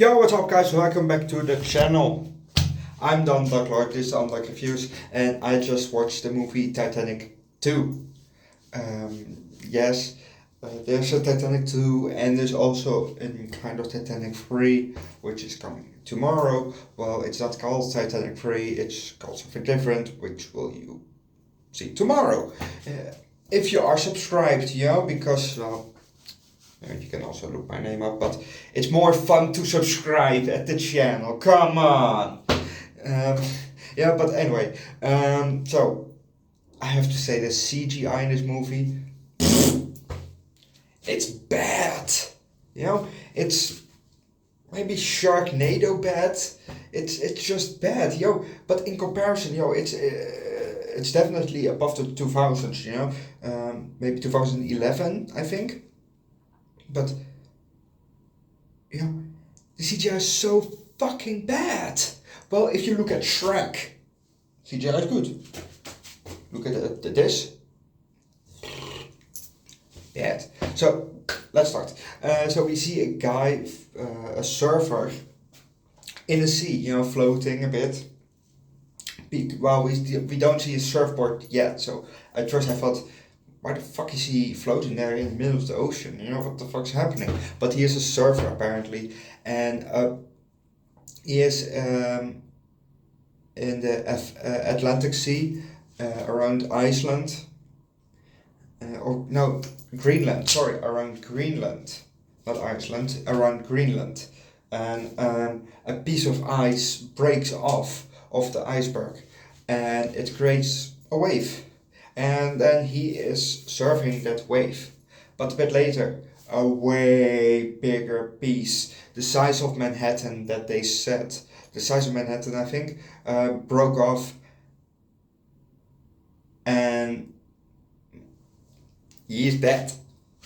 Yo, what's up guys, welcome back to the channel. I'm the Underdog Lord, this is Underdog Reviews, and I just watched the movie Titanic 2. Yes, there's a Titanic 2 and there's also a kind of Titanic 3, which is coming tomorrow. Well, it's not called Titanic 3, it's called something different, which will you see tomorrow. If you are subscribed, because, well, you can also look my name up, but it's more fun to subscribe at the channel. Come on! But anyway, so I have to say the CGI in this movie, it's bad. It's maybe Sharknado bad. It's just bad, But in comparison, it's definitely above the 2000s, maybe 2011, I think. But, the CGI is so fucking bad. Well, if you look at Shrek, CGI is good. Look at this. Bad. So, let's start. So we see a guy, a surfer, in the sea, floating a bit. Well, we don't see a surfboard yet, so at first I thought, why the fuck is he floating there in the middle of the ocean? What the fuck's happening? But he is a surfer apparently, and he is in the Atlantic Sea around Iceland, Greenland. Sorry, around Greenland, not Iceland, around Greenland, and a piece of ice breaks off of the iceberg, and it creates a wave. And then he is surfing that wave. But a bit later, a way bigger piece, the size of Manhattan that they said, the size of Manhattan I think, broke off, and he is dead.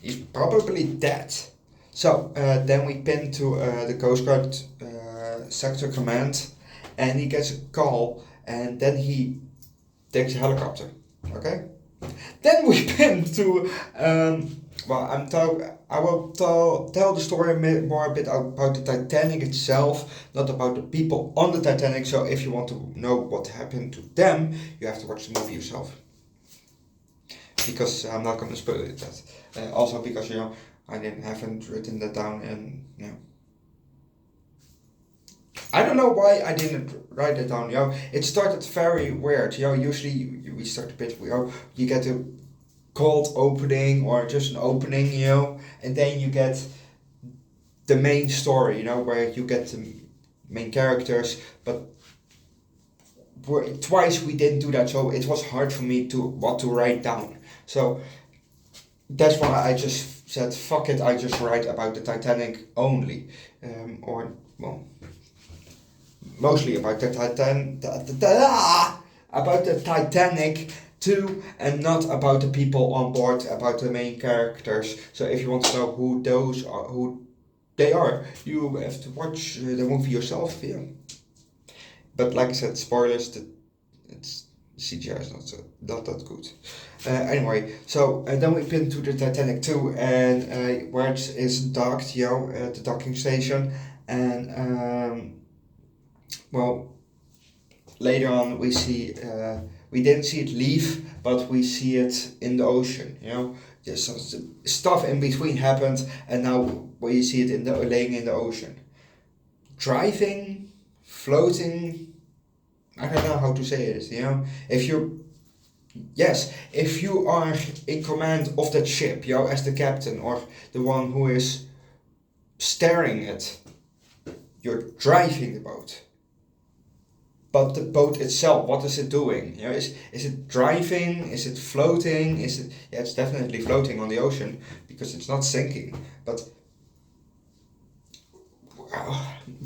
He's probably dead. So then we pin to the Coast Guard sector command, and he gets a call, and then he takes a helicopter. Okay, then we pin to I will tell the story a bit about the Titanic itself, not about the people on the Titanic. So if you want to know what happened to them, you have to watch the movie yourself, because I'm not going to spoil it. Also because I haven't written that down, and I don't know why I didn't write it down, It started very weird, Usually we start a bit, you get a cold opening or just an opening, and then you get the main story, where you get the main characters, but twice we didn't do that, so it was hard for me what to write down. So that's why I just said, fuck it, I just write about the Titanic only, mostly about the Titanic 2, and not about the people on board, about the main characters. So if you want to know who they are, you have to watch the movie yourself. But like I said, spoilers. CGI is not that good. Anyway, so then we pin to the Titanic 2, and where it is docked, at the docking station, and later on we see, we didn't see it leave, but we see it in the ocean, some stuff in between happened, and now we see it laying in the ocean. Driving, floating, I don't know how to say it, if you are in command of that ship, as the captain, or the one who is steering it, you're driving the boat. But the boat itself, what is it doing? Is it driving? Is it floating? It's definitely floating on the ocean, because it's not sinking. But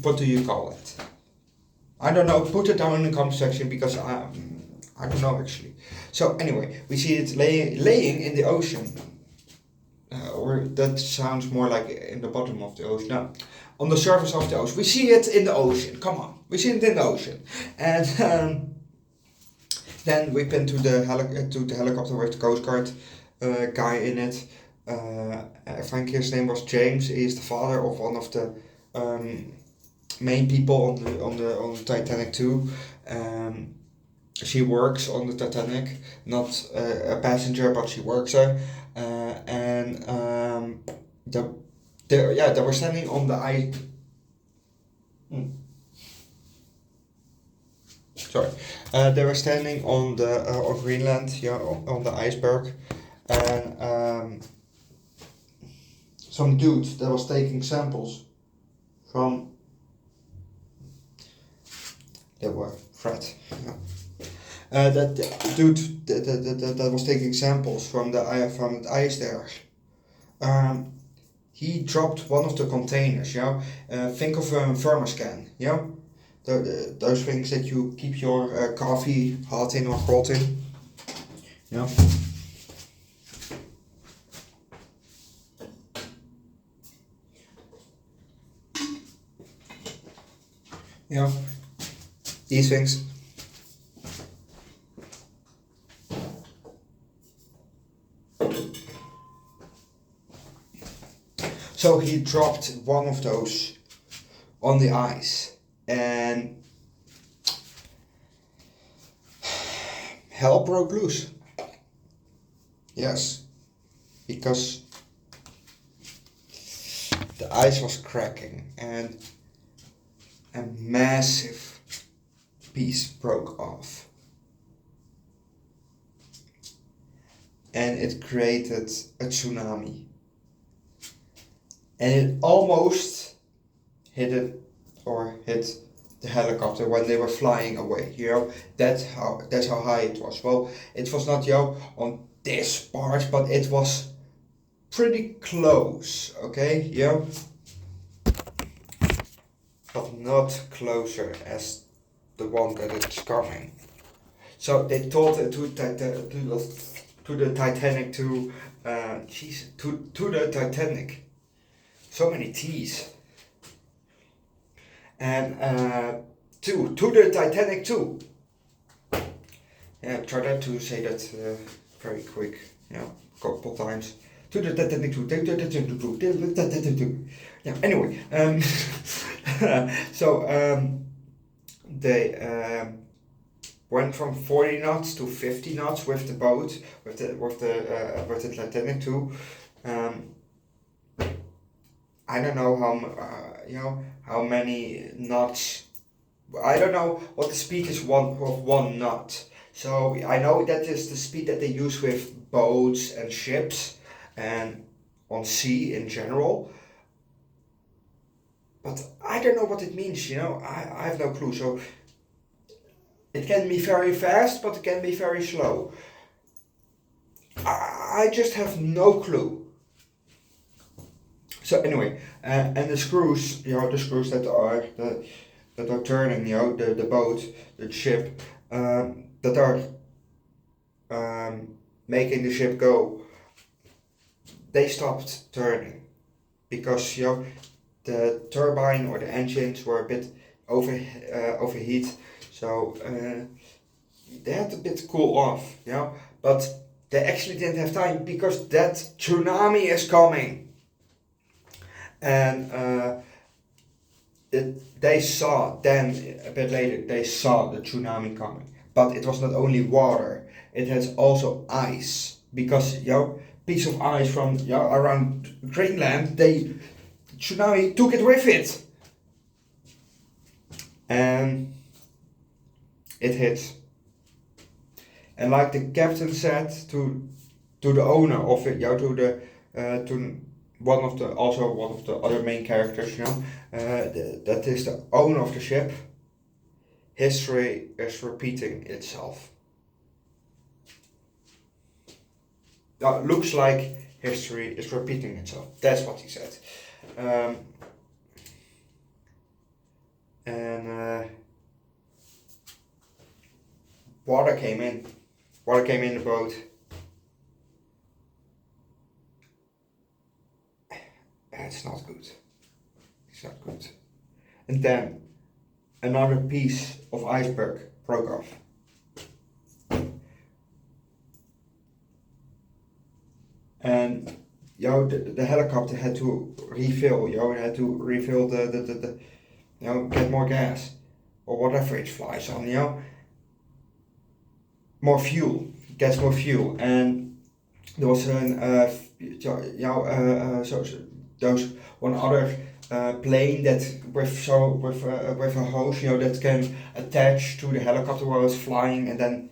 what do you call it? I don't know. Put it down in the comment section, because I don't know actually. So anyway, we see it laying in the ocean, or that sounds more like in the bottom of the ocean. No, on the surface of the ocean. We see it in the ocean. Come on, we see it in the ocean, and then we pin to the helicopter with the Coast Guard guy in it. I think his name was James. He is the father of one of the main people on the Titanic II. She works on the Titanic, not a passenger, but she works there. And the they were standing on the ice. Sorry, they were standing on the on Greenland, yeah, on the iceberg, and some dude that was taking samples from. They were Fred. Yeah. That dude that was taking samples from the ice there. He dropped one of the containers. Yeah, think of a thermoscan. Yeah, those things that you keep your coffee hot in or cold in. Yeah. Yeah. These things. So he dropped one of those on the ice, and hell broke loose. Yes, because the ice was cracking and a massive piece broke off. And it created a tsunami. And it almost hit the helicopter when they were flying away. That's how high it was. Well, it was not on this part, but it was pretty close. Okay, but not closer as the one that it's coming. So they told it to the Titanic to the Titanic. So many T's. And to the Titanic II. Yeah, try that to say that very quick. Yeah, a couple times. To the Titanic II. Yeah. Anyway, so they went from 40 knots to 50 knots with the boat, with the Titanic II. I don't know how many knots. I don't know what the speed is of one knot. So I know that is the speed that they use with boats and ships and on sea in general. But I don't know what it means. I have no clue. So it can be very fast, but it can be very slow. I just have no clue. So anyway, and the screws, the screws that are turning, the boat, the ship, that are making the ship go. They stopped turning because the turbine or the engines were a bit overheat, so they had to bit cool off, but they actually didn't have time because that tsunami is coming. And they saw then a bit later they saw the tsunami coming, but it was not only water; it has also ice because piece of ice from around Greenland. Tsunami took it with it, and it hit. And like the captain said to the owner of it, to one of the other main characters, that is the owner of the ship. History is repeating itself. That looks like history is repeating itself. That's what he said. And water came in. Water came in the boat. It's not good. It's not good. And then another piece of iceberg broke off. And the helicopter had to refill. It had to refill get more gas, or whatever it flies on, more fuel, gets more fuel, and there was those one other plane that with a hose, that can attach to the helicopter while it's flying, and then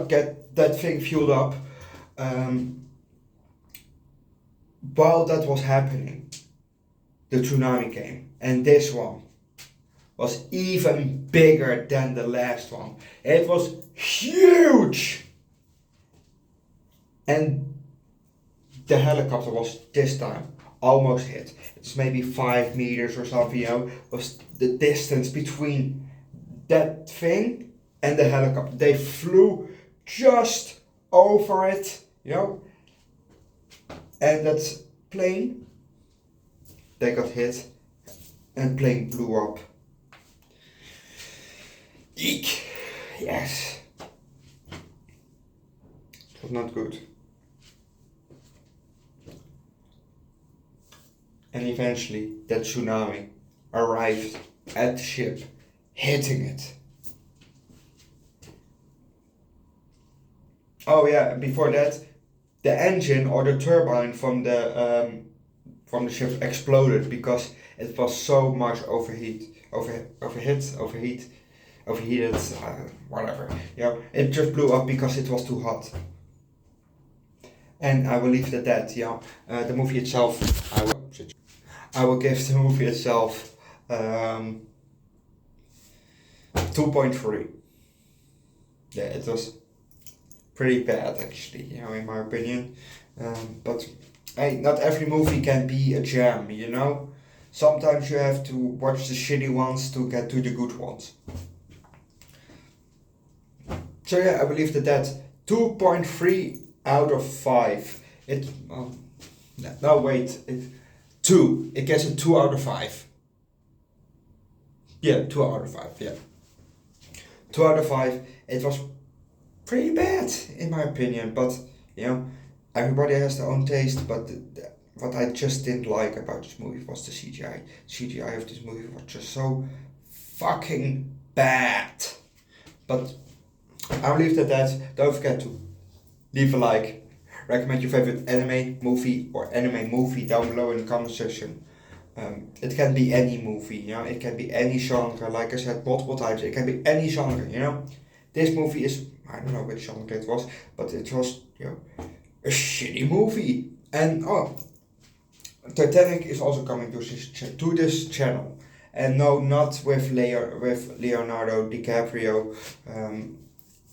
get that thing fueled up. While that was happening, the tsunami came, and this one was even bigger than the last one. It was huge, and the helicopter was this time almost hit. It's maybe 5 meters or something, was the distance between that thing and the helicopter. They flew just over it, and that plane, they got hit, and plane blew up. Eek! Yes. It was not good. And eventually that tsunami arrived at the ship, hitting it. Oh yeah, and before that, the engine or the turbine from the ship exploded because it was so much overheated, whatever. It just blew up because it was too hot. And I will leave it at that. The movie itself, I will give the movie itself 2.3. Yeah, it was pretty bad actually, in my opinion. But hey, not every movie can be a gem, Sometimes you have to watch the shitty ones to get to the good ones. So yeah, I believe that 2.3 out of 5. It 2. It gets a 2 out of 5. Yeah, 2 out of 5. Yeah, 2 out of 5. It was pretty bad in my opinion, but everybody has their own taste. But what I just didn't like about this movie was the CGI. CGI of this movie was just so fucking bad. But I'll leave it at that. Don't forget to leave a like, recommend your favorite anime movie down below in the comment section. It can be any movie, it can be any genre, like I said multiple times, it can be any genre, This movie is, I don't know which genre it was, but it was, a shitty movie. And Titanic is also coming to this channel. And no, not with Leonardo DiCaprio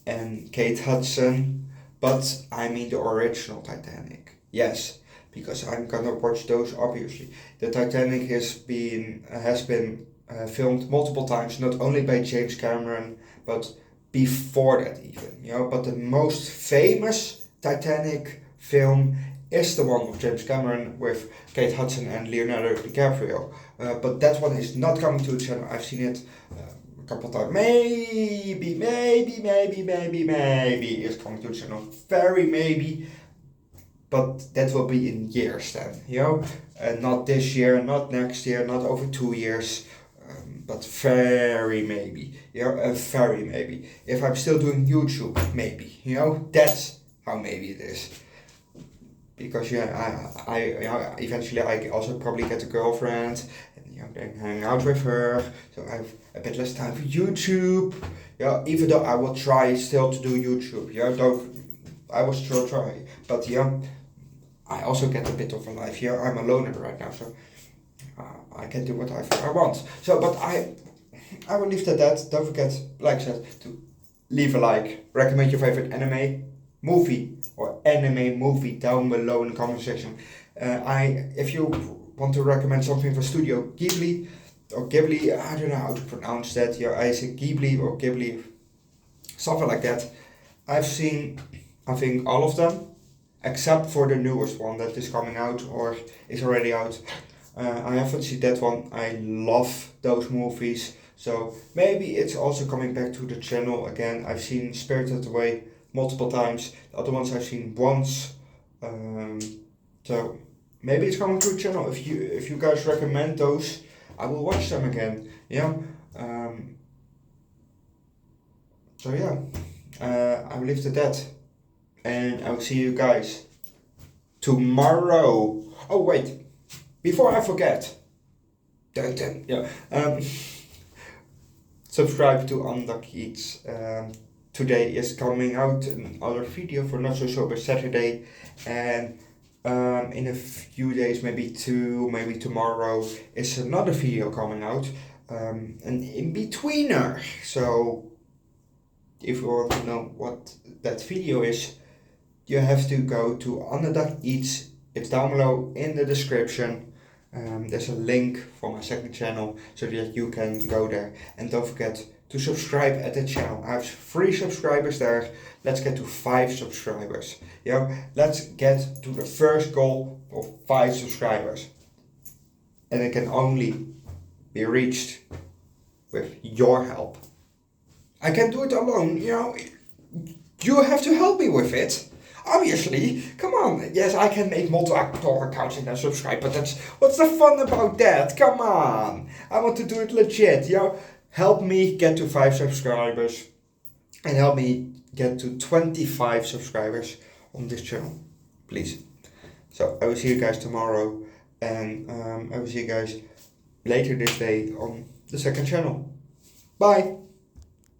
and Kate Hudson, but I mean the original Titanic. Yes, because I'm gonna watch those obviously. The Titanic has been filmed multiple times, not only by James Cameron, but before that even, But the most famous Titanic film is the one with James Cameron with Kate Hudson and Leonardo DiCaprio. But that one is not coming to the channel. I've seen it a couple of times. Maybe it's coming to the channel. Very maybe. But that will be in years then, Not this year, not next year, not over 2 years. But very maybe, very maybe. If I'm still doing YouTube, maybe, that's how maybe it is. Because I eventually I also probably get a girlfriend, and then hang out with her, so I have a bit less time for YouTube. Even though I will try still to do YouTube. I will still try, but I also get a bit of a life. I'm a loner right now, so I can do whatever I want. So, but I will leave it at that. Don't forget, like I said, to leave a like, recommend your favorite anime movie or anime movie down below in the comment section. If you want to recommend something for Studio Ghibli or Ghibli, I don't know how to pronounce that. I say Ghibli or Ghibli, something like that. I've seen, I think, all of them, except for the newest one that is coming out or is already out. I haven't seen that one. I love those movies, so maybe it's also coming back to the channel again. I've seen Spirited Away multiple times. The other ones I've seen once. So maybe it's coming to the channel. If you guys recommend those, I will watch them again. So yeah, I will leave it at that, and I will see you guys tomorrow. Oh wait, before I forget, subscribe to Underdog Eats. Today is coming out another video for Not So Sober Saturday, and in a few days, maybe tomorrow, is another video coming out, an in-betweener. So if you want to know what that video is, you have to go to Underdog Eats. It's down below in the description. There's a link for my second channel so that you can go there. And don't forget to subscribe at the channel. I have 3 subscribers there. Let's get to 5 subscribers. Let's get to the first goal of 5 subscribers. And it can only be reached with your help. I can't do it alone, You have to help me with it. Obviously, come on. Yes, I can make multiple accounts and then subscribe, but what's the fun about that? Come on. I want to do it legit, Help me get to 5 subscribers and help me get to 25 subscribers on this channel, please. So I will see you guys tomorrow, and I will see you guys later this day on the second channel. Bye.